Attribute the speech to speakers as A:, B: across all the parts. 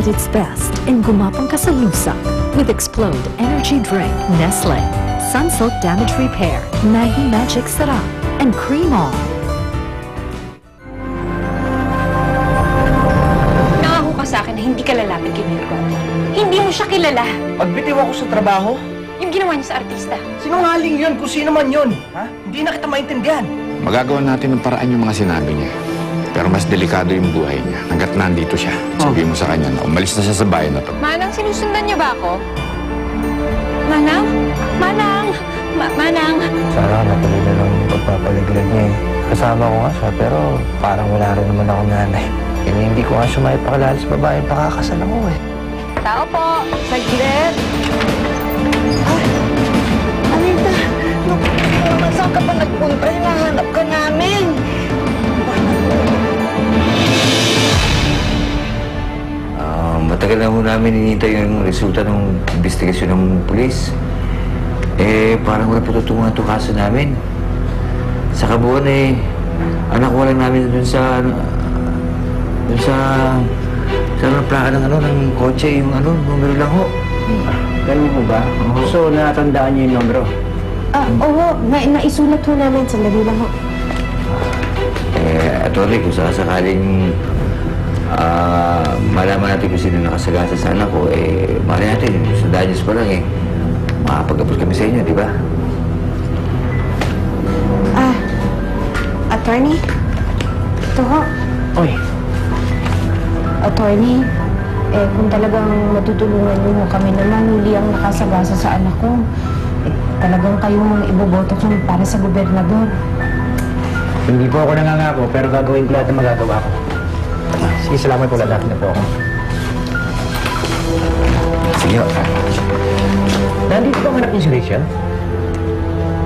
A: at its best in gumapang ka sa lusak with Explode Energy Drink, Nestle, Sunsilk Damage Repair, Maggie Magic Sarap, and Cream On.
B: Nangako ka sa akin na hindi ka lalapit kay Mirko. Hindi mo siya kilala.
C: Pagbitiw ako sa trabaho?
B: Yung ginawa niya sa artista.
C: Sinungaling yun kung sino man yun. Ha? Hindi na kita maintindihan.
D: Magagawa natin ng paraan yung mga sinabi niya. Pero mas delikado yung buhay niya. Hanggat nandito siya, sabihin mo sa kanya na umalis na siya sa bayan na to.
B: Manang, sinusundan niya ba ako? Manang? Manang! Manang!
E: Sana natuloy na lang yung pagpapalaglag niya eh. Kasama ko nga siya, pero parang wala rin naman akong nanay. Kaya hindi ko nga siya maipakilala sa babae, pakakasal ako eh.
B: Tao po!
F: Saglit! Ay, Anita! Naman saan ka pa nagpunta? Hinahanap ka namin!
E: Matagal na ho namin hinihintay yung resulta ng investigasyon ng pulis. Eh, parang wala patutungan ito kaso namin. Sa kabuuan eh, anak ko lang namin dun sa plaka ng kotse, yung numero lang ho.
C: Ganun mo ba? So, natandaan niyo yung numero?
F: Oo. Naisulat ho namin. Sandali lang ho.
E: Atty, kung sakaling malaman natin kung sino nakasagasa sa anak ko, malay natin, sa Danyos pa lang makapag-apos kami sa inyo, di ba?
F: Attorney? Ito ho.
C: Oy.
F: Attorney, kung talagang matutulungan niyo kami na manghuli ang nakasagasa sa anak ko, talagang kayong iboboto ko para sa gobernador.
C: Hindi po ako nangangako, pero gagawin ko lahat na magagawa ko. Sige, salamat po. Lalaki na po ako.
E: Sige.
C: Nandito ba ang anak niyo si Rachel?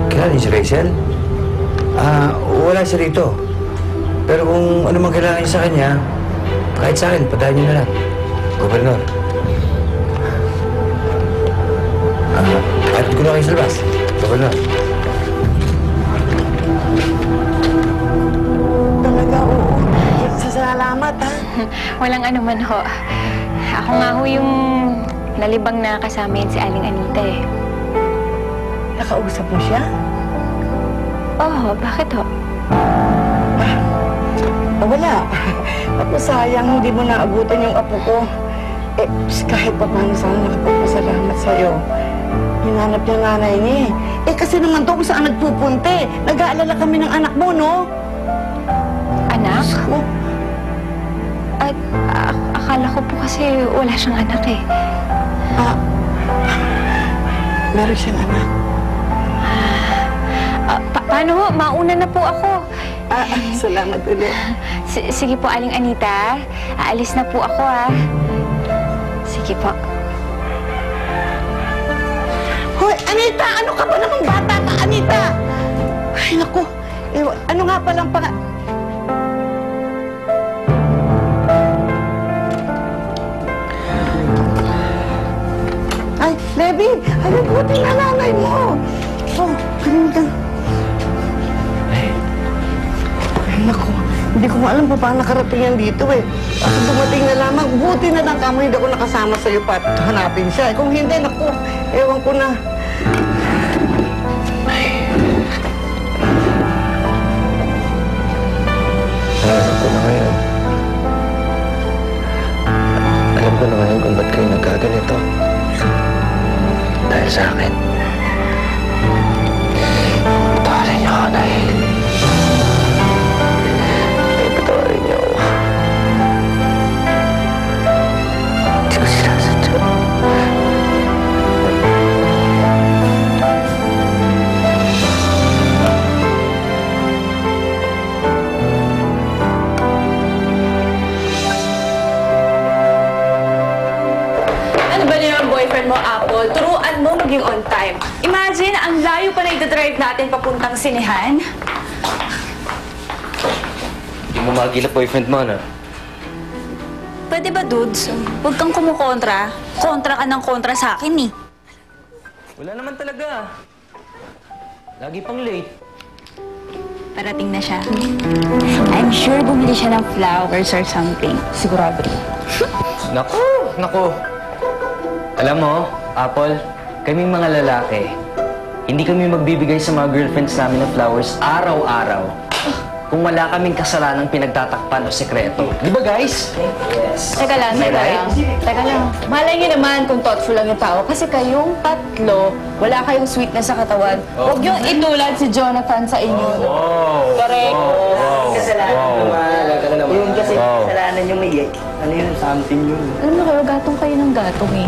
E: Kailan si Rachel? Wala siya rito. Pero kung ano man kailangan niya sa kanya, kahit sa akin, patayin niyo na lang. Gobernador. At ko na kayo sa labas. Gobernador.
F: Talaga, oo. Salamat, ha?
B: Walang anuman ho. Ako nga ho yung nalibang na kasama yan si Aling Anita eh.
F: Nakausap mo siya?
B: Oo, bakit ho?
F: Wala. Ako sayang, hindi mo naabutan yung apo ko. Kahit pa paano sana nakapagpasalamat sa'yo. Hinanap niya nanay niya eh. Kasi naman to kung saan nagpupunte. Nag-aalala kami ng anak mo, no?
B: Anak?
F: Oh.
B: Akala ko po kasi wala siyang anak eh.
F: Meron siyang anak.
B: Paano ho? Mauna na po ako.
F: Salamat ulit.
B: Sige po, Aling Anita. Aalis na po ako, ha? Sige po.
F: Hoy, Anita! Ano ka ba namang bata ka, Anita? Ay, naku. Ano nga palang Ay, Levi! Ano buti na nanay mo? Oh, kalimutan ka. Ay, naku. Hindi ko alam pa paano nakarating yan dito eh. Kasi dumating na lamang, buti na lang kamo hindi ako nakasama sa'yo pa at hanapin siya. Kung hindi, naku, ewan ko na.
E: Alam ko na ngayon. Alam ko na ngayon kung ba't kayo nagkaganito. Dahil sa akin. Patawarin niyo ako, Nay. Patawarin niyo ako. Hindi ko sinasadya.
G: Ano ba naman boyfriend mo, Apple? Turuan mo maging on time. Imagine, ang layo pa na ida-drive natin papuntang sinehan.
E: Hindi mo magilap boyfriend mo, no?
G: Pwede ba, dudes? Huwag kang kumukontra. Kontra ka ng kontra sa akin, eh.
E: Wala naman talaga. Lagi pang late.
G: Parating na siya. I'm sure bumili siya ng flowers or something. Sigurado.
E: Naku!
H: naku. Alam mo, Apple, kaming mga lalaki, hindi kami magbibigay sa mga girlfriends namin ng flowers araw-araw kung wala kaming kasalanang pinagtatakpan o sekreto. Di ba, guys? Yes.
G: Teka lang. Malay niyo naman kung thoughtful lang yung tao. Kasi kayong tatlo, wala kayong sweetness sa katawan. Huwag yung itulad si Jonathan sa inyo.
H: Wow.
G: Correct.
F: Yung kasi kasalanan yung may ano yun, something yun.
G: Alam mo kayo, gatong kayo ng gatong eh.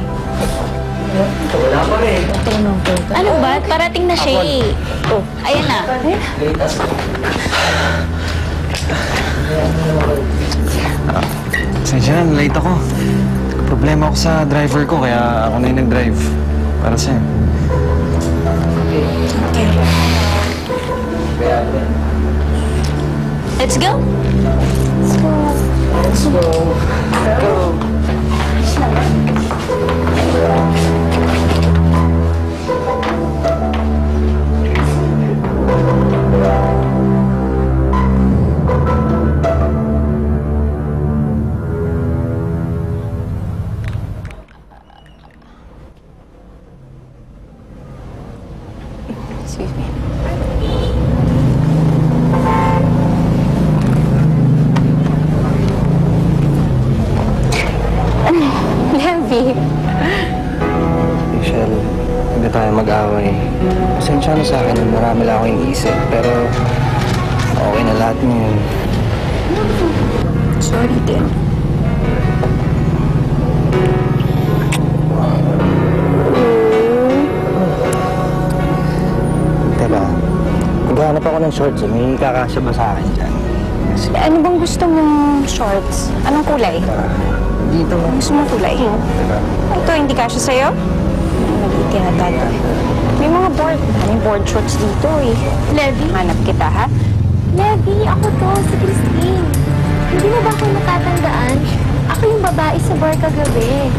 H: Wala pa rin.
B: Ano ba? Parating na siya eh. Oh, ayan na.
C: Pasensya na, late ako. Problema ako sa driver ko, kaya ako na yung nag-drive. Para sa'yo.
B: Let's go.
G: Excuse me.
B: Levi.
C: Michelle, hindi tayo mag-away. Pasensya na sa akin, marami lang ako iniisip. Pero okay na lahat ngayon.
B: Sorry din.
C: Teka, maghanap ako ng shorts. May kakasya ba sa akin dyan?
B: Ano bang gusto mong shorts? Anong kulay?
C: Dito.
B: Gusto mong kulay?
C: Teka.
B: Ito, hindi kasya sa'yo? Maliit yata ito. May mga board shorts dito eh.
A: Levi?
B: Hanap kita, ha?
A: Levi, ako to, si Christine. Hindi mo ba ako natatandaan? Ako yung babae sa bar kagabi.